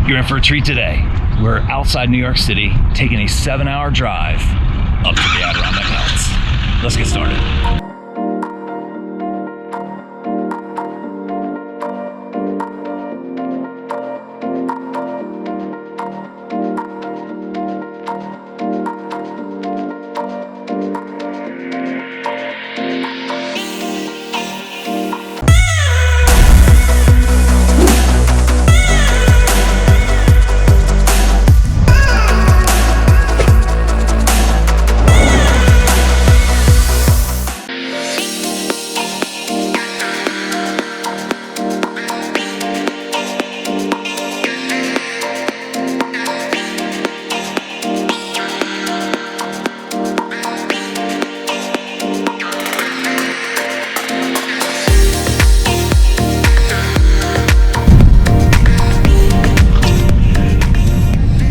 You're in for a treat today. We're outside New York City, taking a 7-hour drive up to the Adirondack Mountains. Let's get started.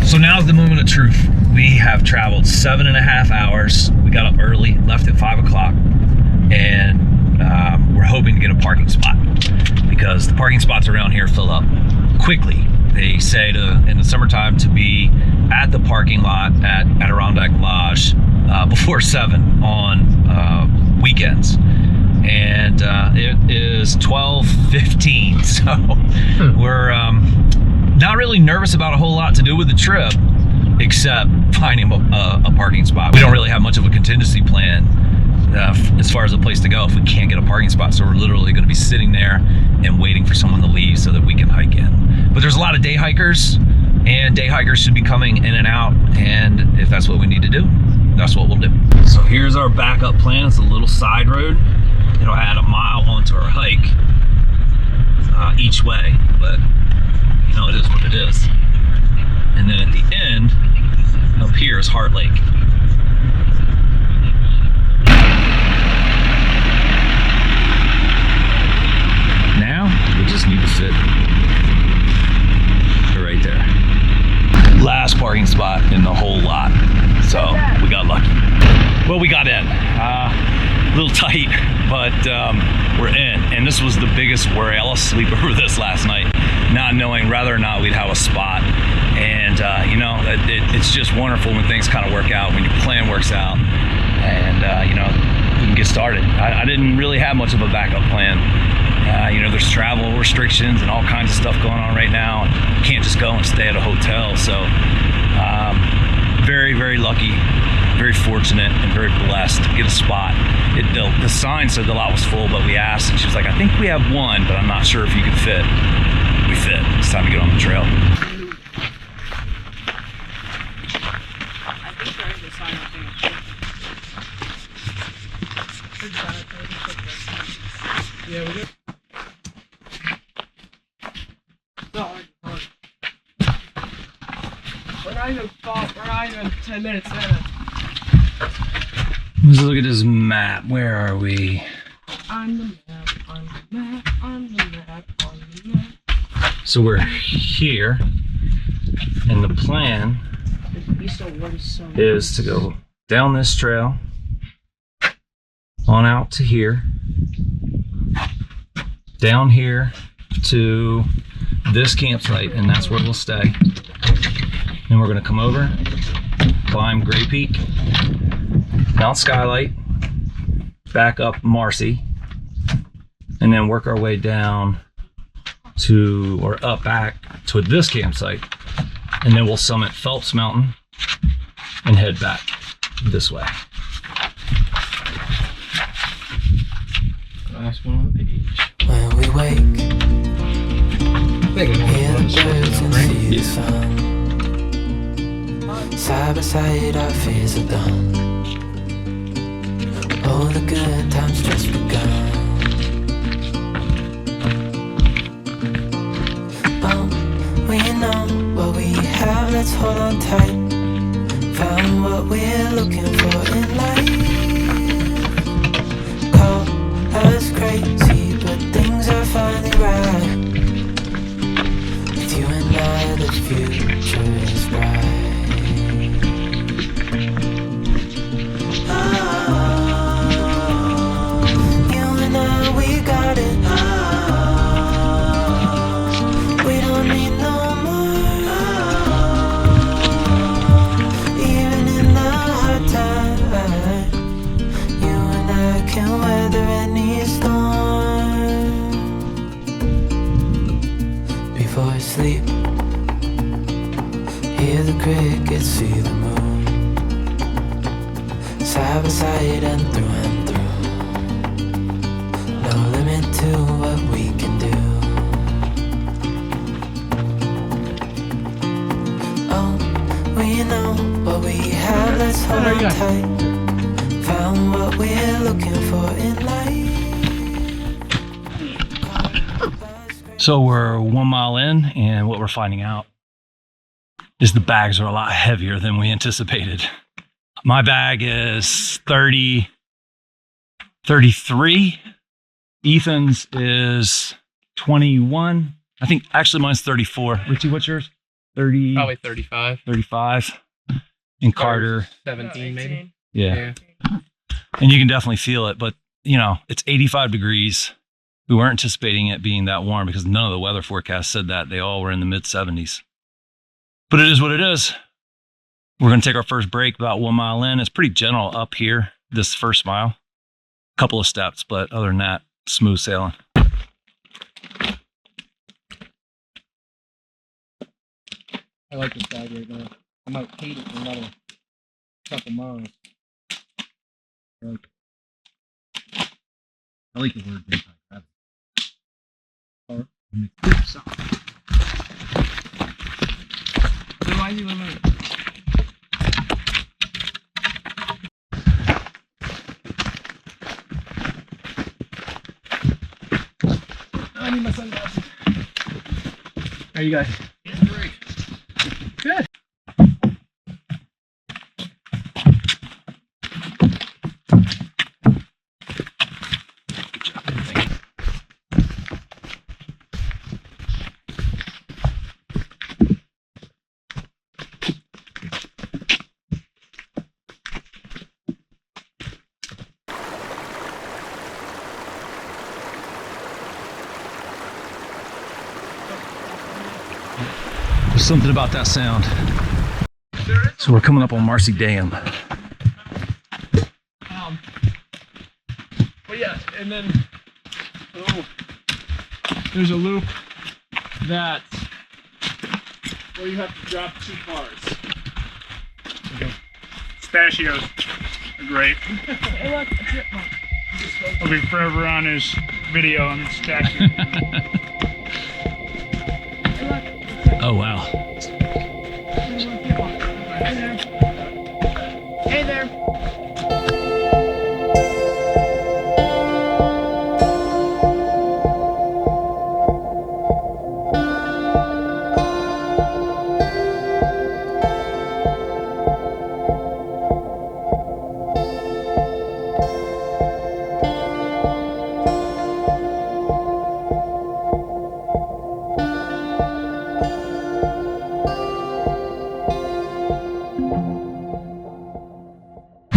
So now's the moment of truth. We have traveled 7.5 hours. We got up early, left at 5 o'clock, and we're hoping to get a parking spot because the parking spots around here fill up quickly. They say in the summertime to be at the parking lot at Adirondack Lodge before 7 on weekends. And it is 12:15, so we're not really nervous about a whole lot to do with the trip, except finding a parking spot. We don't really have much of a contingency plan as far as a place to go if we can't get a parking spot, so we're literally going to be sitting there and waiting for someone to leave so that we can hike in. But there's a lot of day hikers, and day hikers should be coming in and out, and if that's what we need to do, that's what we'll do. So here's our backup plan. It's a little side road. It'll add a mile onto our hike each way, but you know, it is what it is. And then at the end, up here is Heart Lake. Now, we just need to sit right there. Last parking spot in the whole lot. So we got lucky. Well, we got in. A little tight, but we're in. And this was the biggest worry. I lost sleep over this last night, not knowing whether or not we'd have a spot. And you know, it's just wonderful when things kind of work out, when your plan works out, and you know, we can get started. I didn't really have much of a backup plan. You know, there's travel restrictions and all kinds of stuff going on right now. And you can't just go and stay at a hotel. So very, very lucky, very fortunate, and very blessed to get a spot. The sign said the lot was full, but we asked, and she was like, I think we have one, but I'm not sure if you can fit. We fit. It's time to get on the trail. Yeah, we do. We're not even 10 minutes in. Let's look at this map. Where are we? On the map, on the map, on the map, on the map. So we're here, and the plan is to go down this trail, on out to here, down here to this campsite, and that's where we'll stay. Then we're going to come over, climb Gray Peak, Mount Skylight, back up Marcy, and then work our way down to, or up back to this campsite, and then we'll summit Phelps Mountain and head back this way. Last one on the beach. When we wake, hear the birds and see the sun. Side by side our fears are done. All the good times just begun. Oh, we know what we have, let's hold on tight. Found what we're looking for in life. Call us crazy, but things are finally right. With you and I, the future is bright. We don't need no more. sleep. Hear the crickets, see the moon. Side by side and through. No limit to what we can do. Oh, we know what we have, let's hold on tight. Found what we're looking for in life. So we're 1 mile in, and what we're finding out is the bags are a lot heavier than we anticipated. My bag is 33. Ethan's is 21. I think actually mine's 34. Richie, what's yours? 30. Probably 35. 35. And Carter. 17 maybe. Yeah. And you can definitely feel it, but you know, it's 85 degrees. We weren't anticipating it being that warm because none of the weather forecasts said that. They all were in the mid 70s. But it is what it is. We're going to take our first break about 1 mile in. It's pretty gentle up here, this first mile. A couple of steps, but other than that, smooth sailing. I like this bag right now. I might hate it for another couple miles. I like the word anti-gravity. Why do you want to? I need my sunglasses. How are you guys? Yeah, great. Good. There's something about that sound. So we're coming up on Marcy Dam. But yeah, and then there's a loop that where you have to drop 2 cars. Pistachios are great. Hey look, a chipmunk. I'll be forever on his video on the pistachio. Hey look. Oh, wow. Hey there.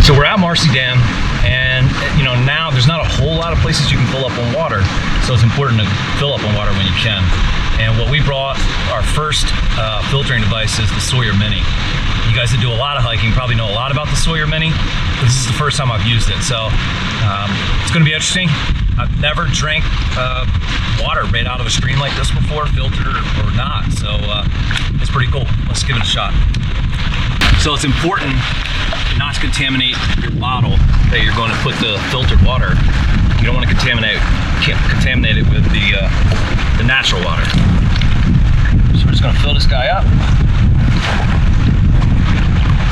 So we're at Marcy Dam, and you know, now there's not a whole lot of places you can fill up on water, so it's important to fill up on water when you can. And what we brought, our first filtering device, is the Sawyer Mini. You guys that do a lot of hiking probably know a lot about the Sawyer Mini, but this is the first time I've used it, so it's going to be interesting. I've never drank water right out of a stream like this before, filtered or not, so it's pretty cool. Let's give it a shot. So it's important not to contaminate your bottle that you're going to put the filtered water. You don't want to contaminate it with the natural water. So we're just going to fill this guy up.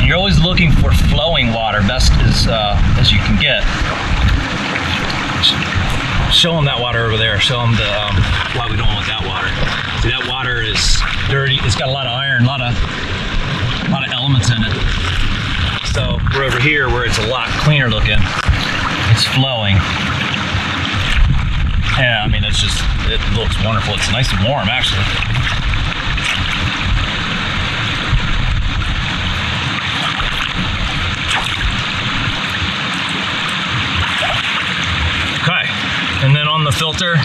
And you're always looking for flowing water, best as you can get. Show them that water over there. Show them why we don't want that water. See, that water is dirty. It's got a lot of iron, a lot of elements in it. So we're over here where it's a lot cleaner looking. It's flowing. Yeah, I mean, it looks wonderful. It's nice and warm, actually. Okay, and then on the filter,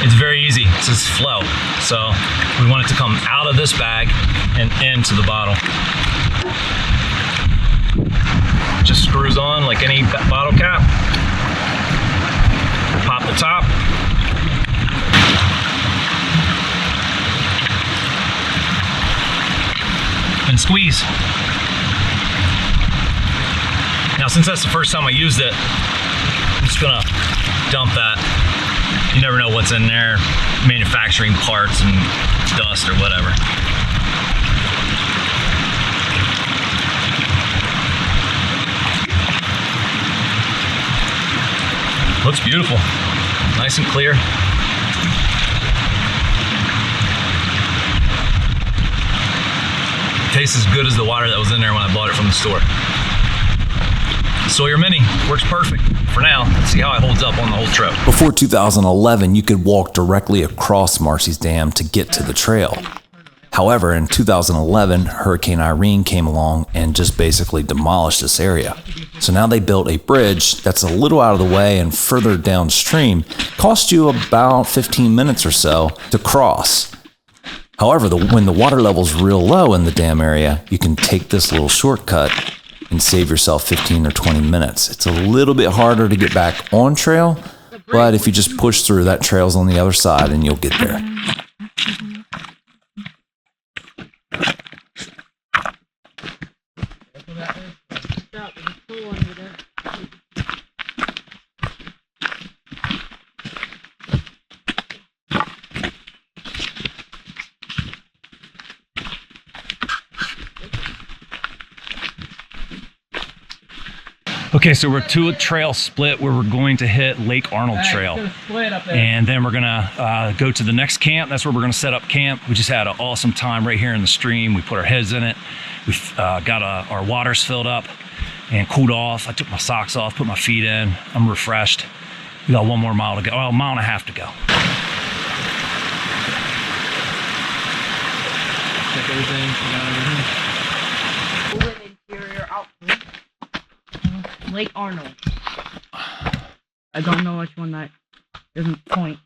it's very easy. It says flow. So we want it to come out of this bag and into the bottle. Just screws on like any bottle cap. Pop the top. squeeze. Now, since that's the first time I used it, I'm just gonna dump that. You never know what's in there, manufacturing parts and dust or whatever. Looks beautiful, nice and clear. Tastes as good as the water that was in there when I bought it from the store. Sawyer Mini works perfect for now. Let's see how it holds up on the whole trail. Before 2011, you could walk directly across Marcy's Dam to get to the trail. However, in 2011, Hurricane Irene came along and just basically demolished this area. So now they built a bridge that's a little out of the way and further downstream. Cost you about 15 minutes or so to cross. However, when the water level's real low in the dam area, you can take this little shortcut and save yourself 15 or 20 minutes. It's a little bit harder to get back on trail, but if you just push through, that trail's on the other side and you'll get there. Okay, so we're to a trail split where we're going to hit Lake Arnold Trail. And then we're gonna go to the next camp. That's where we're gonna set up camp. We just had an awesome time right here in the stream. We put our heads in it. We've got our waters filled up and cooled off. I took my socks off, put my feet in. I'm refreshed. We got 1 more mile to go, well, a mile and a half to go. Check everything, got everything. Interior outfit. Lake Arnold. I don't know which one that doesn't point.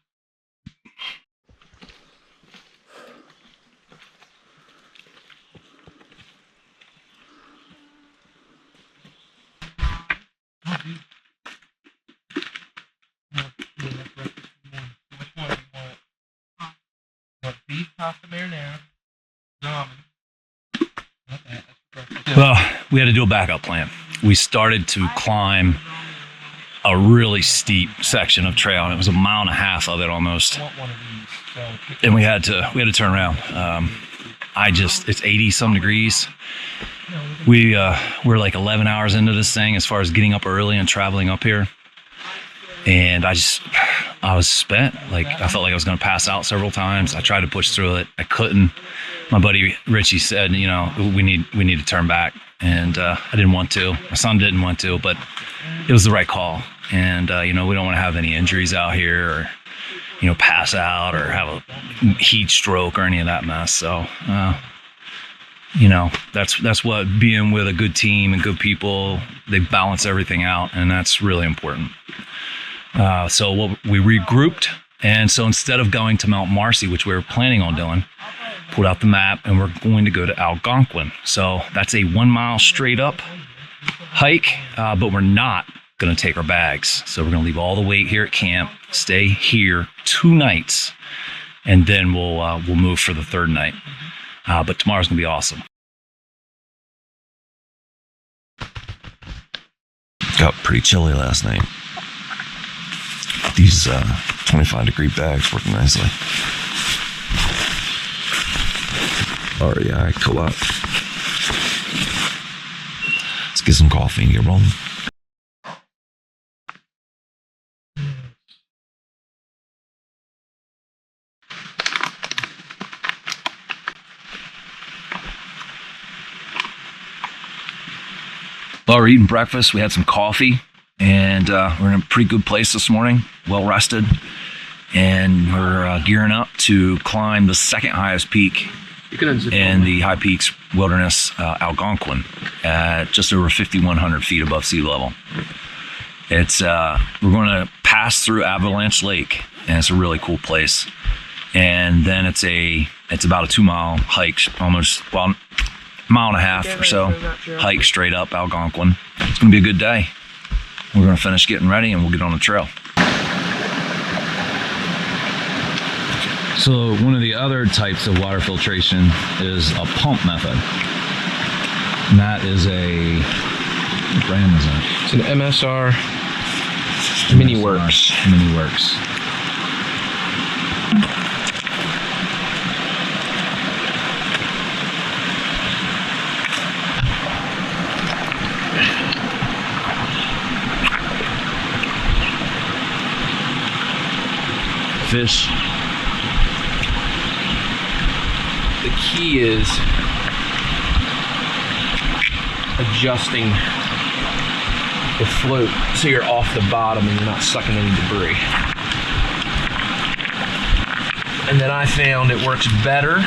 Which one do you want? Want beef pasta marinara, ramen. Okay, that's breakfast. Well, we had to do a backup plan. We started to climb a really steep section of trail, and it was 1.5 miles of it almost. I want one of these. So And we had to turn around. It's 80 some degrees. We're like 11 hours into this thing as far as getting up early and traveling up here. And I was spent. Like, I felt like I was going to pass out several times. I tried to push through it. I couldn't. My buddy Richie said, you know, we need to turn back. And I didn't want to. My son didn't want to, but it was the right call. And, you know, we don't want to have any injuries out here or, you know, pass out or have a heat stroke or any of that mess. So, you know, that's what being with a good team and good people, they balance everything out. And that's really important. So we regrouped. And so instead of going to Mount Marcy, which we were planning on doing, pulled out the map and we're going to go to Algonquin. So that's a 1 mile straight up hike, but we're not going to take our bags. So we're going to leave all the weight here at camp, stay here 2 nights, and then we'll move for the 3rd night. But tomorrow's going to be awesome. Got pretty chilly last night. These 25-degree bags work nicely. REI co-op. Let's get some coffee and get rolling. While we're eating breakfast, we had some coffee, and we're in a pretty good place this morning, well rested, and we're gearing up to climb the 2nd highest peak in the High Peaks Wilderness, Algonquin, at just over 5,100 feet above sea level. It's we're going to pass through Avalanche Lake, and it's a really cool place. And then it's about a 2 mile hike, almost, well, 1.5 miles or so, hike straight up Algonquin. It's going to be a good day. We're going to finish getting ready and we'll get on the trail. So one of the other types of water filtration is a pump method. And that is a, what brand is that? It's an MSR Mini Works. Mini Works. Fish. The key is adjusting the float so you're off the bottom and you're not sucking any debris. And then I found it works better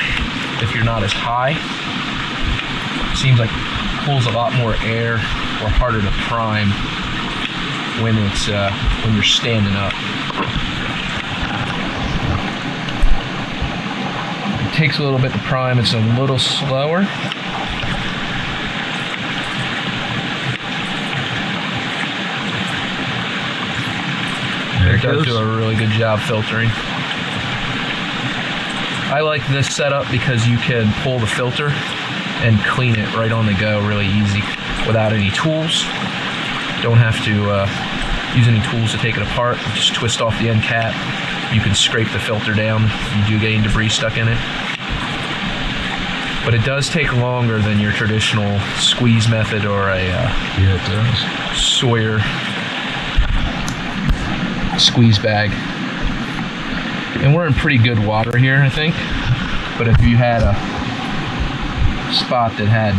if you're not as high. Seems like it pulls a lot more air or harder to prime when it's when you're standing up. It takes a little bit to prime, it's a little slower. It does do a really good job filtering. I like this setup because you can pull the filter and clean it right on the go really easy without any tools. Don't have to use any tools to take it apart. Just twist off the end cap. You can scrape the filter down if you do get any debris stuck in it. But it does take longer than your traditional squeeze method or a Sawyer squeeze bag. And we're in pretty good water here, I think. But if you had a spot that had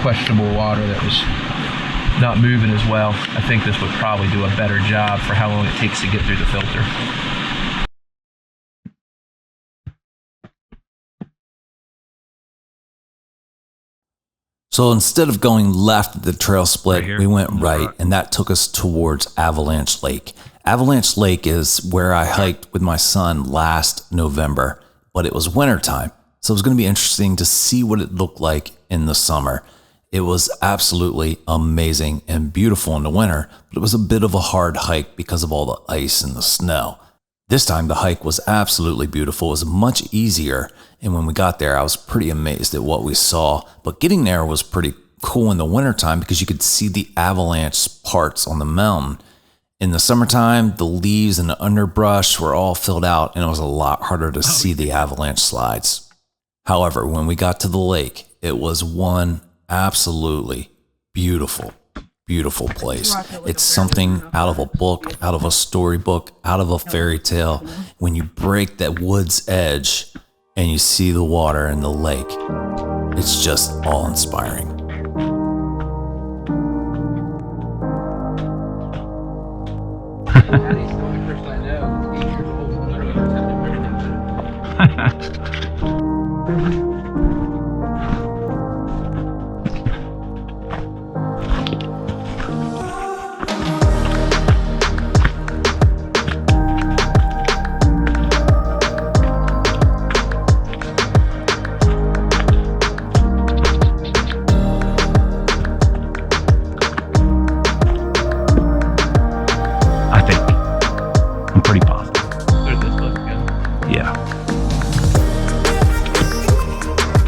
questionable water that was not moving as well, I think this would probably do a better job for how long it takes to get through the filter. So instead of going left at the trail split, Right here? we went right, and that took us towards Avalanche Lake. Avalanche Lake is where I hiked with my son last November, but it was wintertime. So it was going to be interesting to see what it looked like in the summer. It was absolutely amazing and beautiful in the winter, but it was a bit of a hard hike because of all the ice and the snow. This time the hike was absolutely beautiful. It was much easier, and when we got there, I was pretty amazed at what we saw. But getting there was pretty cool in the wintertime because you could see the avalanche parts on the mountain. In the summertime, the leaves and the underbrush were all filled out, and it was a lot harder to see the avalanche slides. However, when we got to the lake, it was one absolutely beautiful, beautiful place. It's something out of a book, out of a storybook, out of a fairy tale. When you break that wood's edge and you see the water in the lake, it's just awe-inspiring. Daddy's the only person I know who's 8 years old and literally attempted everything. I think. I'm pretty positive. This looks good. Yeah.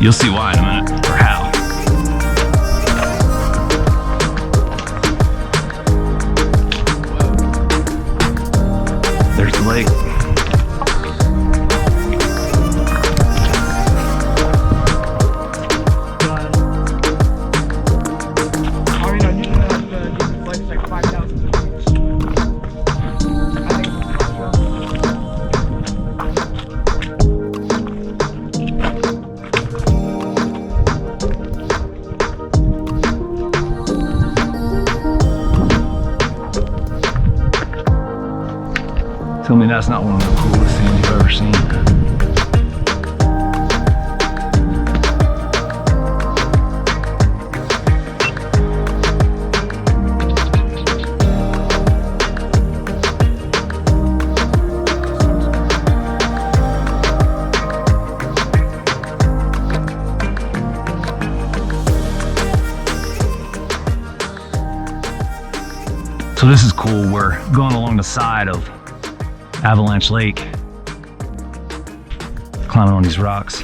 You'll see why in a minute, or how. There's the lake. I mean, I knew that the flex like 5,000. Tell me that's not one of the coolest things you've ever seen. So this is cool. We're going along the side of Avalanche Lake, climbing on these rocks.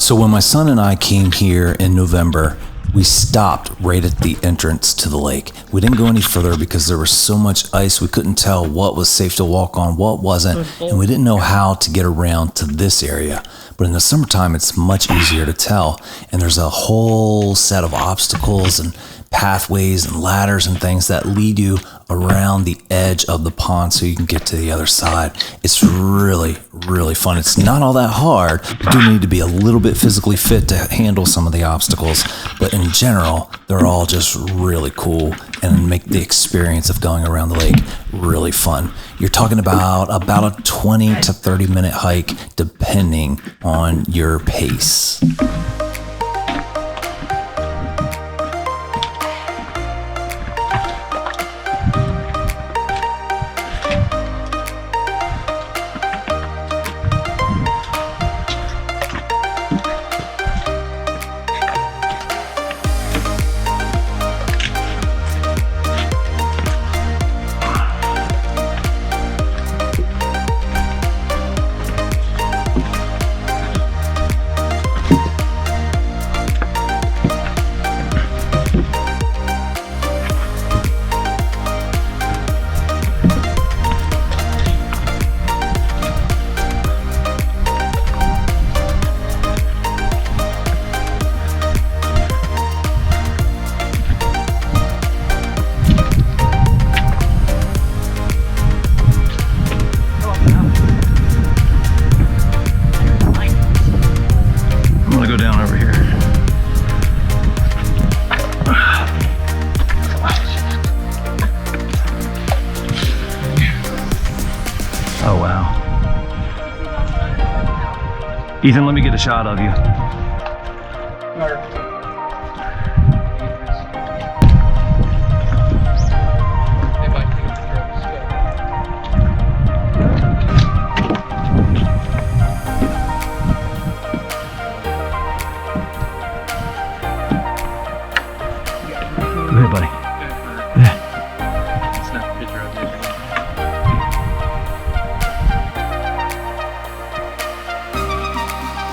So when my son and I came here in November, we stopped right at the entrance to the lake. We didn't go any further because there was so much ice we couldn't tell what was safe to walk on, what wasn't, and we didn't know how to get around to this area. But in the summertime, it's much easier to tell, and there's a whole set of obstacles and pathways and ladders and things that lead you around the edge of the pond so you can get to the other side. It's really, really fun. It's not all that hard. You do need to be a little bit physically fit to handle some of the obstacles, but in general, they're all just really cool and make the experience of going around the lake really fun. You're talking about a 20 to 30 minute hike depending on your pace. Ethan, let me get a shot of you. Go ahead, buddy.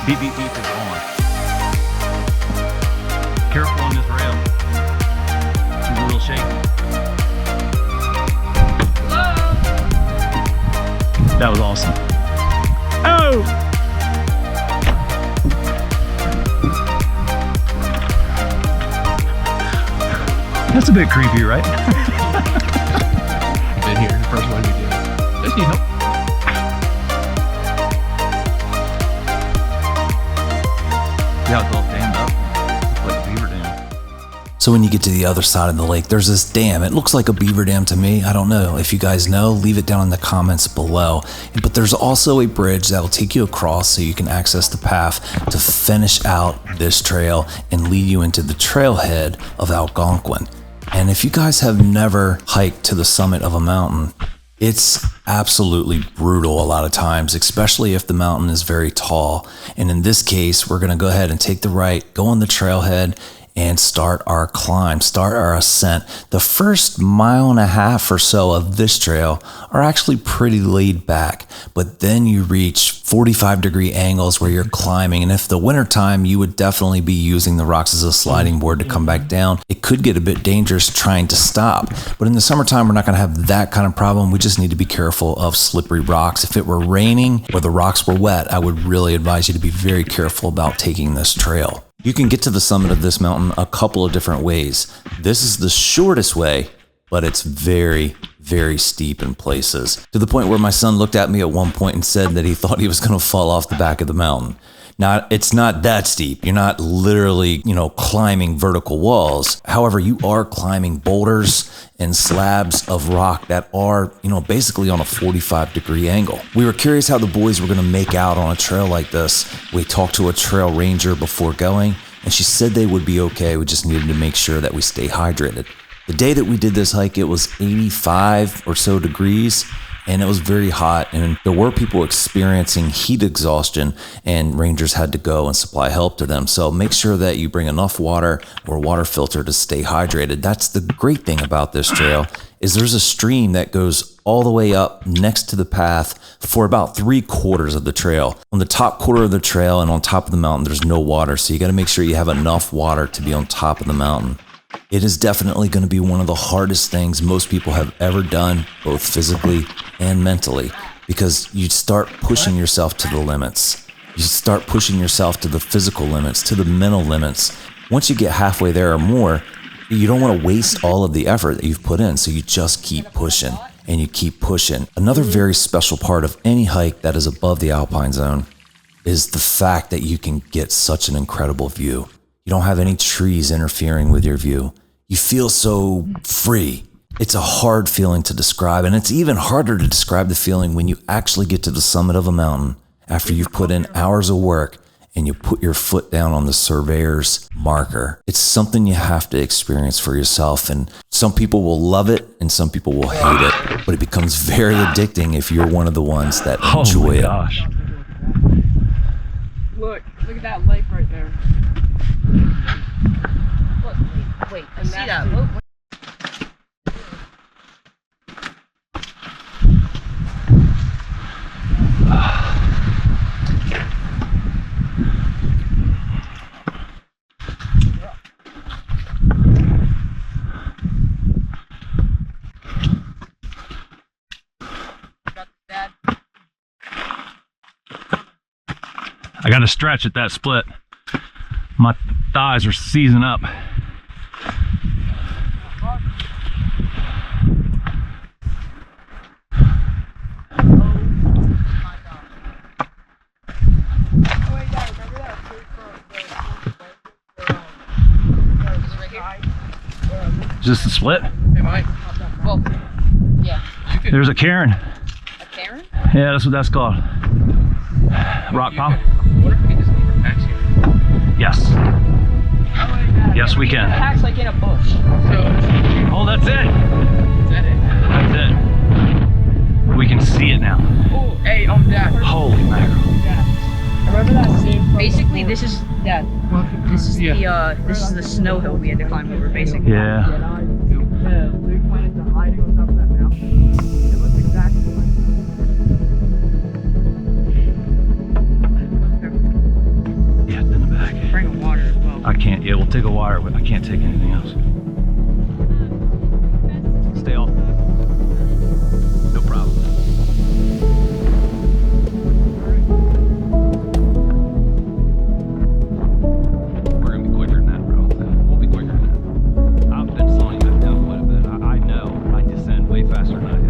Beep, beep, beep is on. Careful on this rail. She's a little shaky. Hello? That was awesome. Oh! That's a bit creepy, right? Been here, the first one we did. Does need help? Yeah, it's all dammed up. It's like a beaver dam. So when you get to the other side of the lake, there's this dam. It looks like a beaver dam to me. I don't know. If you guys know, leave it down in the comments below. But there's also a bridge that will take you across so you can access the path to finish out this trail and lead you into the trailhead of Algonquin. And if you guys have never hiked to the summit of a mountain, it's absolutely brutal a lot of times, especially if the mountain is very tall. And in this case, we're gonna go ahead and take the right, go on the trailhead, and start our climb, start our ascent. The first 1.5 miles or so of this trail are actually pretty laid back, but then you reach 45-degree angles where you're climbing. And if the wintertime, you would definitely be using the rocks as a sliding board to come back down. It could get a bit dangerous trying to stop, but in the summertime, we're not gonna have that kind of problem. We just need to be careful of slippery rocks. If it were raining or the rocks were wet, I would really advise you to be very careful about taking this trail. You can get to the summit of this mountain a couple of different ways. This is the shortest way, but it's very, very steep in places, to the point where my son looked at me at one point and said that he thought he was going to fall off the back of the mountain. Now, it's not that steep. You're not literally, climbing vertical walls. However, you are climbing boulders and slabs of rock that are, basically on a 45-degree angle. We were curious how the boys were going to make out on a trail like this. We talked to a trail ranger before going, and she said they would be okay. We just needed to make sure that we stay hydrated. The day that we did this hike, it was 85 or so degrees, and it was very hot, and there were people experiencing heat exhaustion, and rangers had to go and supply help to them. So make sure that you bring enough water or water filter to stay hydrated. That's the great thing about this trail, is there's a stream that goes all the way up next to the path for about 3/4 of the trail. On the top quarter of the trail and on top of the mountain, there's no water, so you got to make sure you have enough water to be on top of the mountain. It is definitely going to be one of the hardest things most people have ever done, both physically and mentally, because you start pushing yourself to the limits. You start pushing yourself to the physical limits, to the mental limits. Once you get halfway there or more, you don't want to waste all of the effort that you've put in, so you just keep pushing and you keep pushing. Another very special part of any hike that is above the alpine zone is the fact that you can get such an incredible view. You don't have any trees interfering with your view. You feel so free. It's a hard feeling to describe, and it's even harder to describe the feeling when you actually get to the summit of a mountain after you've put in hours of work and you put your foot down on the surveyor's marker. It's something you have to experience for yourself, and some people will love it and some people will hate it, but it becomes very addicting if you're one of the ones that enjoy it. Gosh. Look at that lake right there. Look, wait, I see that. Look. I got to stretch at that split. My thighs are seizing up. Is this the split? Hey, Mike. Well, yeah. There's a cairn. A Karen? Yeah, that's what that's called. Rock pile? What if we just leave our packs here? Yes. Yes, we can. Packs like in a bush. Oh, that's it. Is that it? That's it. We can see it now. Oh, hey, Dad. Holy mackerel. Remember that scene? Basically, this is that. This is this is the snow hill we had to climb over. Basically. Yeah. Luke went into hiding on top of that mountain. It looks exactly like that. Yeah, it's in the back. Bring a water as well. I can't. Yeah, we'll take a water, but I can't take anything else. Stay off. No problem. We're gonna be quicker than that, bro. We'll be quicker than that. I've been slowing back down quite a bit. I know I descend way faster than I do.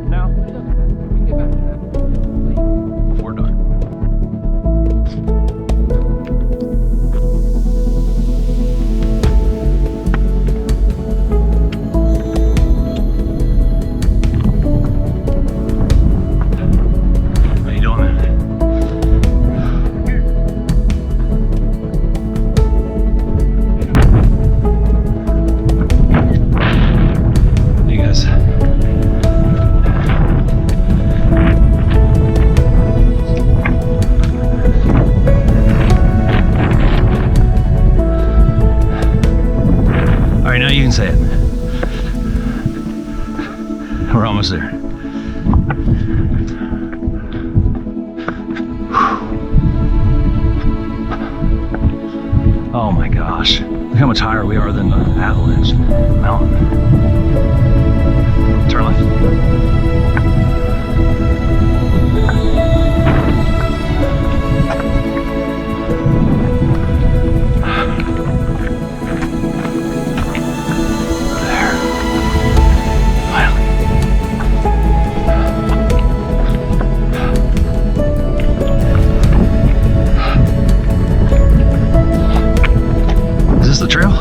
Now, we can get back to that before dark. How you doing, man? You guys. All right, now you can say it. We're almost there. Oh my gosh. Look how much higher we are than the Avalanche mountain. Turn left. There. Finally. Is this the trail?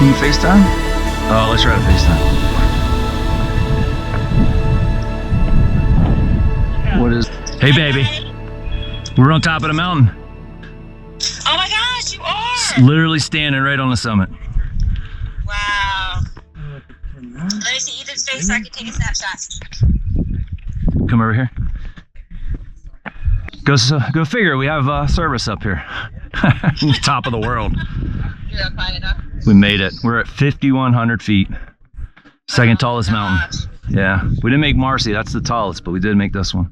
Can you FaceTime? Oh, let's try to FaceTime. What is? Hey, baby. We're on top of the mountain. Oh my gosh, you are! Literally standing right on the summit. Wow. Let me see Ethan's face so I can take a snapshot. Come over here. Go figure. We have service up here. Top of the world. You're up high enough. We made it. We're at 5,100 feet. Second tallest mountain. Yeah. We didn't make Marcy. That's the tallest, but we did make this one.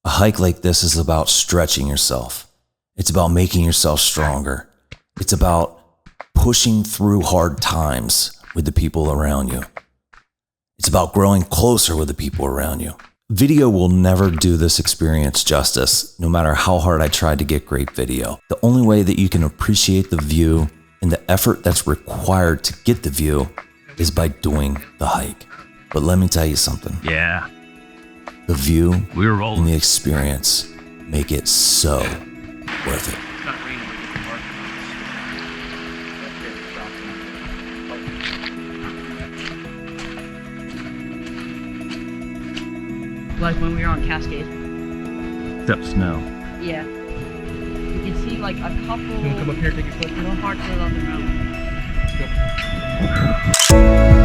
A hike like this is about stretching yourself. It's about making yourself stronger. It's about pushing through hard times with the people around you. It's about growing closer with the people around you. Video will never do this experience justice, no matter how hard I tried to get great video. The only way that you can appreciate the view and the effort that's required to get the view is by doing the hike. But let me tell you something. Yeah. The view We were rolling. and the experience make it so worth it. Like when we were on Cascade. Except snow. Yeah. You can see like a couple. Come up here, take a quick parts of the mountain. Thank